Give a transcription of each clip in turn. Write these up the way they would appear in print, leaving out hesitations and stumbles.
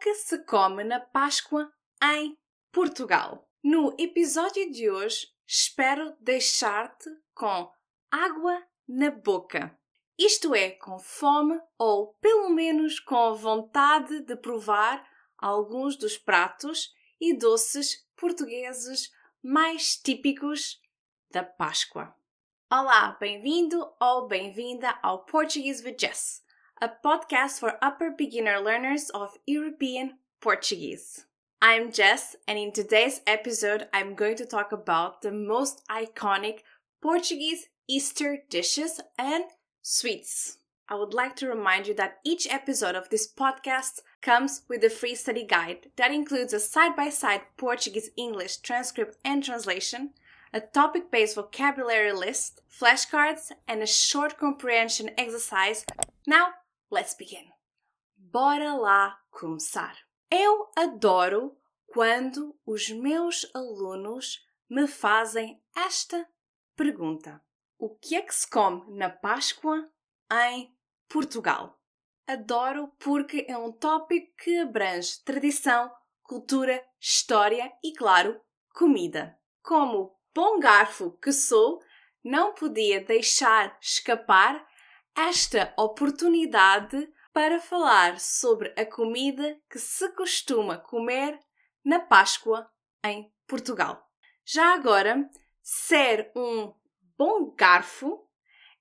que se come na Páscoa em Portugal? No episódio de hoje, espero deixar-te com água na boca. Isto é, com fome ou pelo menos com vontade de provar alguns dos pratos e doces portugueses mais típicos da Páscoa. Olá, bem-vindo ou bem-vinda ao Portuguese with Jess, a podcast for upper beginner learners of European Portuguese. I'm Jess, and in today's episode, I'm going to talk about the most iconic Portuguese Easter dishes and sweets. I would like to remind you that each episode of this podcast comes with a free study guide that includes a side-by-side Portuguese-English transcript and translation, a topic-based vocabulary list, flashcards, and a short comprehension exercise. Now, let's begin. Bora lá começar. Eu adoro quando os meus alunos me fazem esta pergunta. O que é que se come na Páscoa em Portugal? Adoro porque é um tópico que abrange tradição, cultura, história e, claro, comida. Como bom garfo que sou, não podia deixar escapar esta oportunidade para falar sobre a comida que se costuma comer na Páscoa em Portugal. Já agora, ser um bom garfo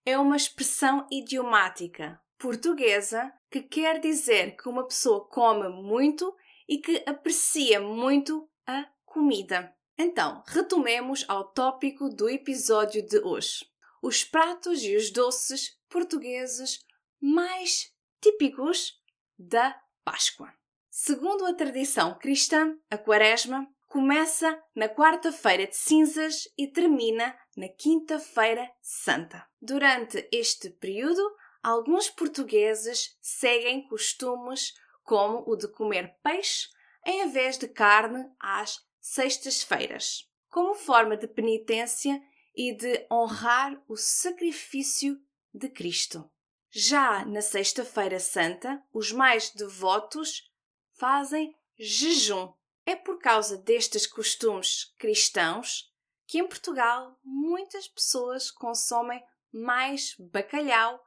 é uma expressão idiomática portuguesa que quer dizer que uma pessoa come muito e que aprecia muito a comida. Então, retomemos ao tópico do episódio de hoje. Os pratos e os doces portugueses mais típicos da Páscoa. Segundo a tradição cristã, a Quaresma começa na quarta-feira de cinzas e termina na quinta-feira santa. Durante este período, alguns portugueses seguem costumes como o de comer peixe em vez de carne às sextas-feiras, como forma de penitência e de honrar o sacrifício de Cristo. Já na Sexta-feira Santa, os mais devotos fazem jejum. É por causa destes costumes cristãos que em Portugal muitas pessoas consomem mais bacalhau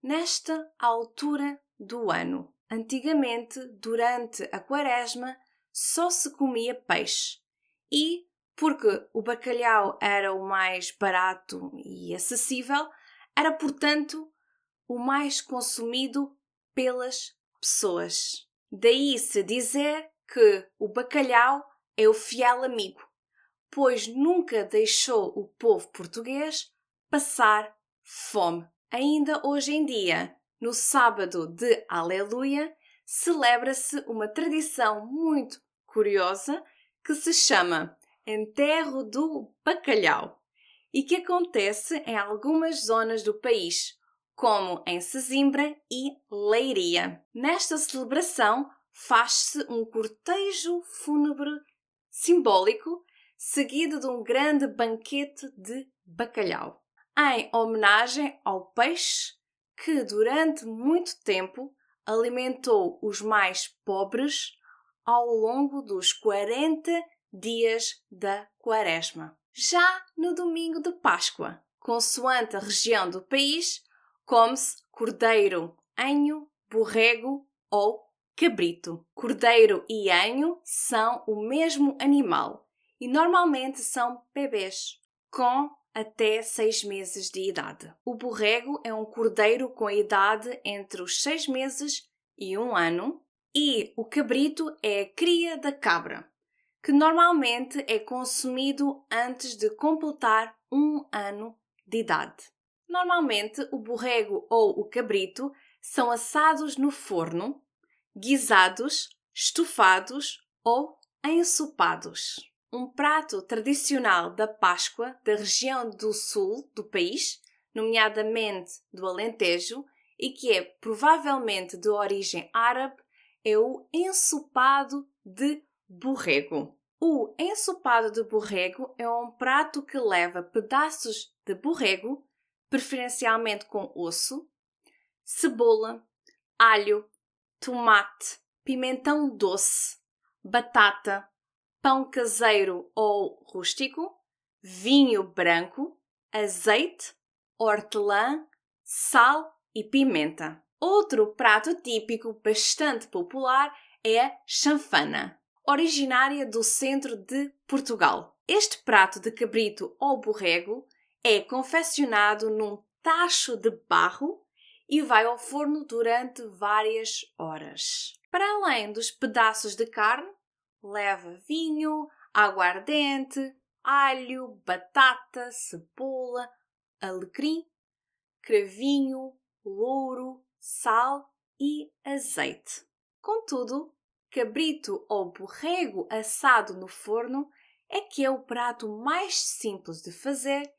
nesta altura do ano. Antigamente, durante a Quaresma, só se comia peixe. E, porque o bacalhau era o mais barato e acessível, era, portanto, o mais consumido pelas pessoas. Daí se dizer que o bacalhau é o fiel amigo, pois nunca deixou o povo português passar fome. Ainda hoje em dia, no sábado de Aleluia, celebra-se uma tradição muito curiosa que se chama Enterro do Bacalhau e que acontece em algumas zonas do país, como em Sesimbra e Leiria. Nesta celebração faz-se um cortejo fúnebre simbólico, seguido de um grande banquete de bacalhau, em homenagem ao peixe que durante muito tempo alimentou os mais pobres ao longo dos 40 dias da Quaresma. Já no domingo de Páscoa, consoante a região do país, come-se cordeiro, anho, borrego ou cabrito. Cordeiro e anho são o mesmo animal e normalmente são bebês com até 6 meses de idade. O borrego é um cordeiro com idade entre os 6 meses e 1 ano e o cabrito é a cria da cabra, que normalmente é consumido antes de completar 1 ano de idade. Normalmente, o borrego ou o cabrito são assados no forno, guisados, estofados ou ensopados. Um prato tradicional da Páscoa da região do sul do país, nomeadamente do Alentejo, e que é provavelmente de origem árabe, é o ensopado de borrego. O ensopado de borrego é um prato que leva pedaços de borrego, preferencialmente com osso, cebola, alho, tomate, pimentão doce, batata, pão caseiro ou rústico, vinho branco, azeite, hortelã, sal e pimenta. Outro prato típico bastante popular é a chanfana, originária do centro de Portugal. Este prato de cabrito ou borrego é confeccionado num tacho de barro e vai ao forno durante várias horas. Para além dos pedaços de carne, leva vinho, aguardente, alho, batata, cebola, alecrim, cravinho, louro, sal e azeite. Contudo, cabrito ou borrego assado no forno é que é o prato mais simples de fazer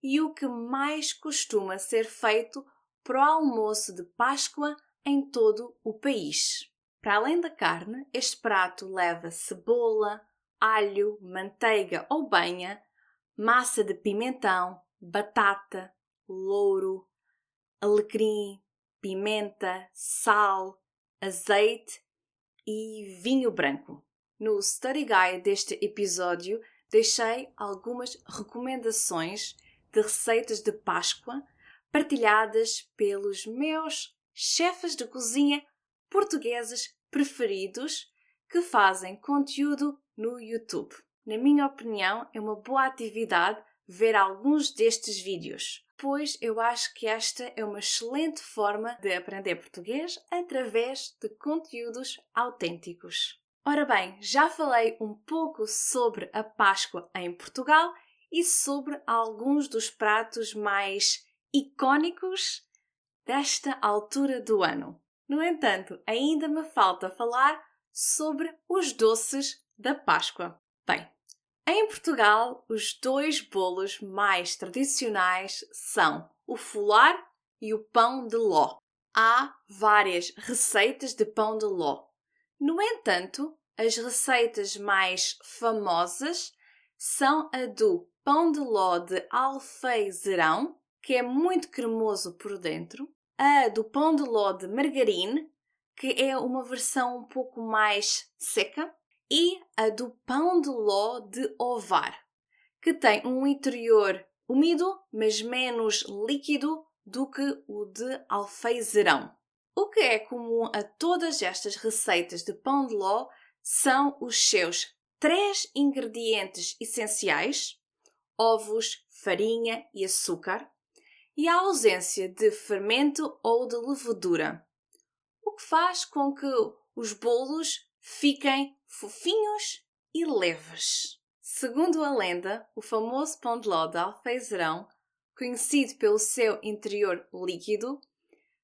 e o que mais costuma ser feito para o almoço de Páscoa em todo o país. Para além da carne, este prato leva cebola, alho, manteiga ou banha, massa de pimentão, batata, louro, alecrim, pimenta, sal, azeite e vinho branco. No study guide deste episódio deixei algumas recomendações de receitas de Páscoa partilhadas pelos meus chefes de cozinha portugueses preferidos que fazem conteúdo no YouTube. Na minha opinião, é uma boa atividade ver alguns destes vídeos, pois eu acho que esta é uma excelente forma de aprender português através de conteúdos autênticos. Ora bem, já falei um pouco sobre a Páscoa em Portugal e sobre alguns dos pratos mais icónicos desta altura do ano. No entanto, ainda me falta falar sobre os doces da Páscoa. Bem, em Portugal, os dois bolos mais tradicionais são o fular e o pão de ló. Há várias receitas de pão de ló. No entanto, as receitas mais famosas são a do pão de ló de alfeizerão, que é muito cremoso por dentro, a do pão de ló de margarine, que é uma versão um pouco mais seca, e a do pão de ló de ovar, que tem um interior úmido, mas menos líquido do que o de alfeizerão. O que é comum a todas estas receitas de pão de ló são os seus 3 ingredientes essenciais: ovos, farinha e açúcar, e a ausência de fermento ou de levedura, o que faz com que os bolos fiquem fofinhos e leves. Segundo a lenda, o famoso pão de ló de alfeizerão, conhecido pelo seu interior líquido,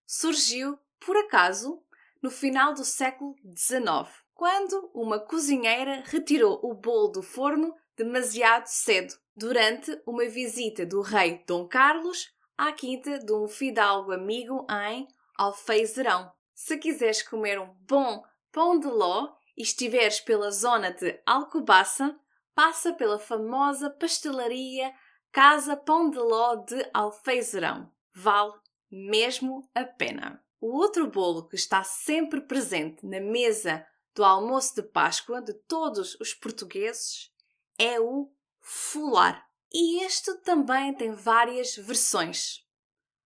surgiu, por acaso, no final do século XIX, quando uma cozinheira retirou o bolo do forno demasiado cedo, durante uma visita do rei Dom Carlos à quinta de um fidalgo amigo em Alfeizerão. Se quiseres comer um bom pão de ló e estiveres pela zona de Alcobaça, passa pela famosa pastelaria Casa Pão de Ló de Alfeizerão. Vale mesmo a pena. O outro bolo que está sempre presente na mesa do almoço de Páscoa de todos os portugueses é o fular. E este também tem várias versões.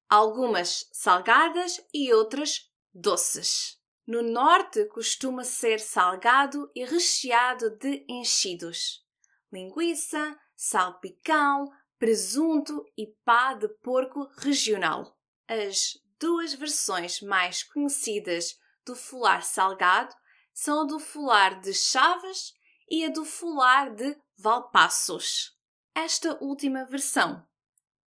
Algumas salgadas e outras doces. No norte costuma ser salgado e recheado de enchidos, linguiça, salpicão, presunto e pá de porco regional. As duas versões mais conhecidas do fular salgado são a do fular de Chaves e a do fular de Valpaços. Esta última versão,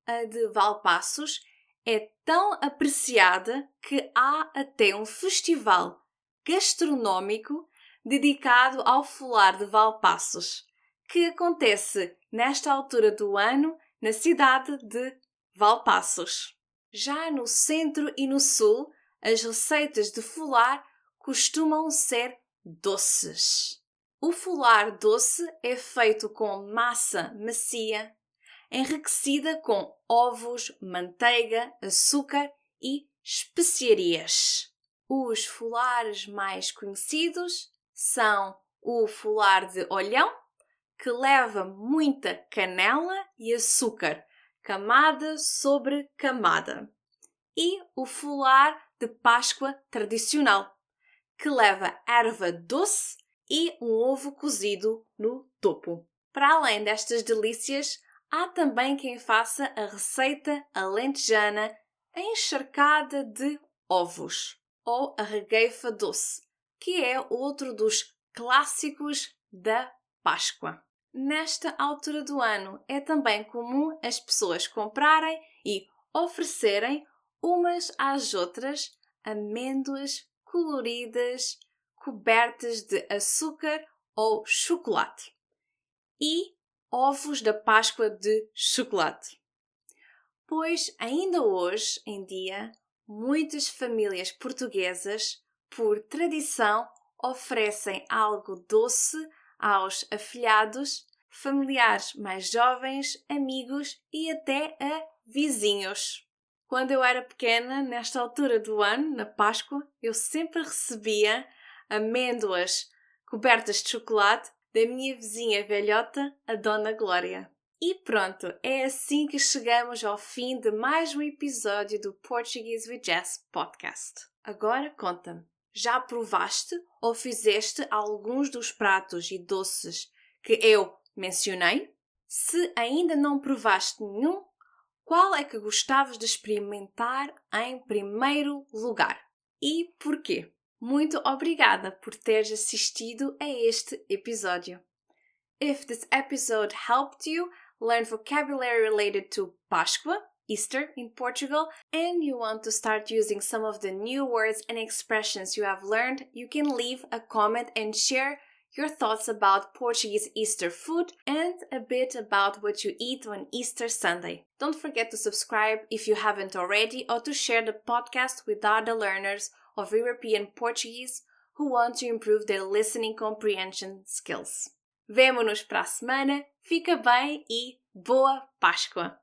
a de Valpaços, é tão apreciada que há até um festival gastronómico dedicado ao fular de Valpaços, que acontece nesta altura do ano na cidade de Valpaços. Já no centro e no sul, as receitas de fular costumam ser doces. O fular doce é feito com massa macia, enriquecida com ovos, manteiga, açúcar e especiarias. Os folares mais conhecidos são o folar de Olhão, que leva muita canela e açúcar, camada sobre camada. E o folar de Páscoa tradicional, que leva erva doce e um ovo cozido no topo. Para além destas delícias, há também quem faça a receita alentejana encharcada de ovos, ou a regueifa doce, que é outro dos clássicos da Páscoa. Nesta altura do ano é também comum as pessoas comprarem e oferecerem umas às outras amêndoas coloridas cobertas de açúcar ou chocolate e ovos da Páscoa de chocolate. Pois ainda hoje em dia, muitas famílias portuguesas, por tradição, oferecem algo doce aos afilhados, familiares mais jovens, amigos e até a vizinhos. Quando eu era pequena, nesta altura do ano, na Páscoa, eu sempre recebia amêndoas cobertas de chocolate da minha vizinha velhota, a Dona Glória. E pronto, é assim que chegamos ao fim de mais um episódio do Portuguese with Jess podcast. Agora conta-me, já provaste ou fizeste alguns dos pratos e doces que eu mencionei? Se ainda não provaste nenhum, qual é que gostavas de experimentar em primeiro lugar? E porquê? Muito obrigada por teres assistido a este episódio. If this episode helped you learn vocabulary related to Páscoa, Easter in Portugal, and you want to start using some of the new words and expressions you have learned, you can leave a comment and share your thoughts about Portuguese Easter food and a bit about what you eat on Easter Sunday. Don't forget to subscribe if you haven't already or to share the podcast with other learners of European Portuguese who want to improve their listening comprehension skills. Vemo-nos para a semana, fica bem e boa Páscoa!